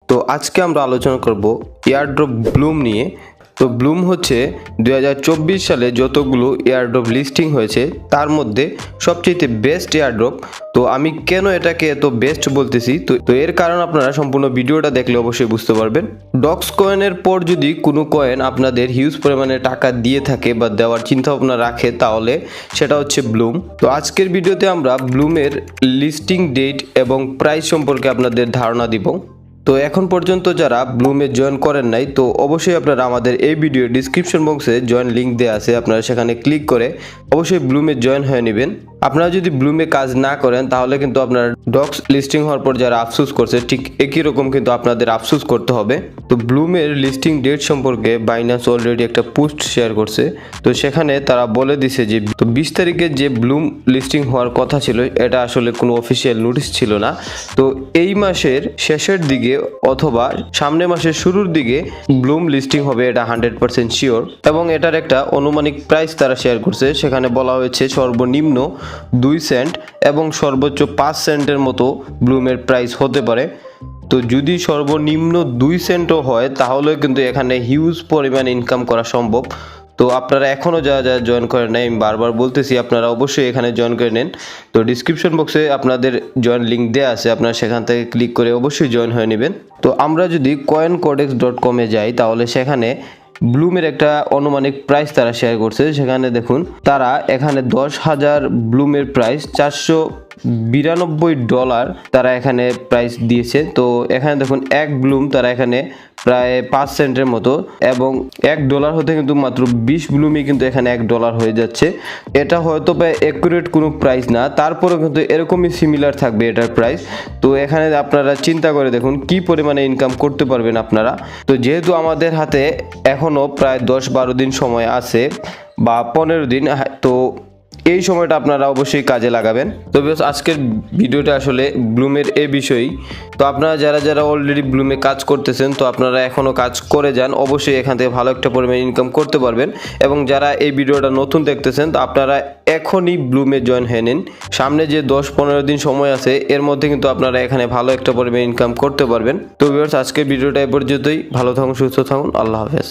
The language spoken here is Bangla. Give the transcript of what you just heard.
তো আজকে আমরা আলোচনা করব এয়ারড্রপ ব্লুম নিয়ে। তো ব্লুম হচ্ছে 2024 সালে যতগুলো এয়ারড্রপ লিস্টিং হয়েছে তার মধ্যে সবচেয়ে বেস্ট এয়ারড্রপ। তো আমি কেন এটাকে এত বেস্ট বলতেছি, তো এর কারণ আপনারা সম্পূর্ণ ভিডিওটা দেখলে অবশ্যই বুঝতে পারবেন। ডক্স কয়েনের পর যদি কোনো কয়েন আপনাদের হিউজ পরিমাণে টাকা দিয়ে থাকে বা দেওয়ার চিন্তা ভাবনা রাখে তাহলে সেটা হচ্ছে ব্লুম। তো আজকের ভিডিওতে আমরা ব্লুমের লিস্টিং ডেট এবং প্রাইস সম্পর্কে আপনাদের ধারণা দিব। তো এখন পর্যন্ত যারা ব্লুমে জয়েন করেন নাই, তো অবশ্যই আপনারা আমাদের এই ভিডিও ডিসক্রিপশন বক্সে জয়েন লিঙ্ক দেওয়া আছে, আপনারা সেখানে ক্লিক করে অবশ্যই ব্লুমে জয়েন হয়ে নেবেন। আপনারা যদি ব্লুমে কাজ না করেন তাহলে কিন্তু আপনার ডক্স লিস্টিং হওয়ার পর যারা আফসোস করছে ঠিক একই রকম কিন্তু আপনাদের আফসোস করতে হবে। তো ব্লুমের লিস্টিং ডেট সম্পর্কে বাইন্যান্স অলরেডি একটা পোস্ট শেয়ার করছে। তো সেখানে তারা বলে দিছে যে 20 তারিখে যে ব্লুম লিস্টিং হওয়ার কথা ছিল এটা আসলে কোনো অফিসিয়াল নোটিশ ছিল না। তো এই মাসের শেষের দিকে অথবা সামনের মাসের শুরুর দিকে ব্লুম লিস্টিং হবে, এটা 100% শিওর। এবং এটার একটা অনুমানিক প্রাইস তারা শেয়ার করছে, সেখানে বলা হয়েছে সর্বনিম্ন 2 সেন্ট এবং সর্বোচ্চ 5 সেন্টের মতো ব্লুমের প্রাইস হতে পারে। তো যদি সর্বনিম্ন 2 সেন্টও হয় তাহলে কিন্তু এখানে হিউজ পরিমাণ ইনকাম করা সম্ভব। তো আপনারা এখনও যারা জয়েন করেন নাই, আমি বারবার বলতেছি আপনারা অবশ্যই এখানে জয়েন করে নেন। তো ডিসক্রিপশন বক্সে আপনাদের জয়েন লিঙ্ক দেওয়া আছে, আপনারা সেখান থেকে ক্লিক করে অবশ্যই জয়েন হয়ে নেবেন। তো আমরা যদি coincodex.com এ যাই তাহলে সেখানে ব্লুমের একটা অনুমানিক প্রাইস তারা শেয়ার করছে। সেখানে দেখুন তারা এখানে 10,000 ব্লুমের প্রাইস $492 তারা এখানে প্রাইস দিয়েছে। তো এখানে দেখুন এক ব্লুম তারা এখানে প্রায় 5 সেন্টের মতো, এবং $1 হতে কিন্তু মাত্র 20 ব্লুমই কিন্তু এখানে $1 হয়ে যাচ্ছে। এটা হয়তো বা অ্যাকুরেট কোনো প্রাইস না, তারপরেও কিন্তু এরকমই সিমিলার থাকবে এটার প্রাইস। তো এখানে আপনারা চিন্তা করে দেখুন কি পরিমাণে ইনকাম করতে পারবেন আপনারা। তো যেহেতু আমাদের হাতে এখনও প্রায় 10-12 দিন সময় আছে বা 15 দিন, তো এই সময়টা আপনারা অবশ্যই কাজে লাগাবেন। তবে আজকের ভিডিওটা আসলে ব্লুমের এই বিষয়ই। তো আপনারা যারা অলরেডি ব্লুমে কাজ করতেছেন তো আপনারা এখনও কাজ করে যান, অবশ্যই এখান থেকে ভালো একটা পরিমাণে ইনকাম করতে পারবেন। এবং যারা এই ভিডিওটা নতুন দেখতেছেন তো আপনারা এখনই ব্লুমে জয়েন হয়ে নিন। সামনে যে 10-15 দিন সময় আছে এর মধ্যে কিন্তু আপনারা এখানে ভালো একটা পরিমাণে ইনকাম করতে পারবেন। তো ভিউয়ার্স, আজকের ভিডিওটা এ পর্যন্তই। ভালো থাকুন, সুস্থ থাকুন, আল্লাহ হাফেজ।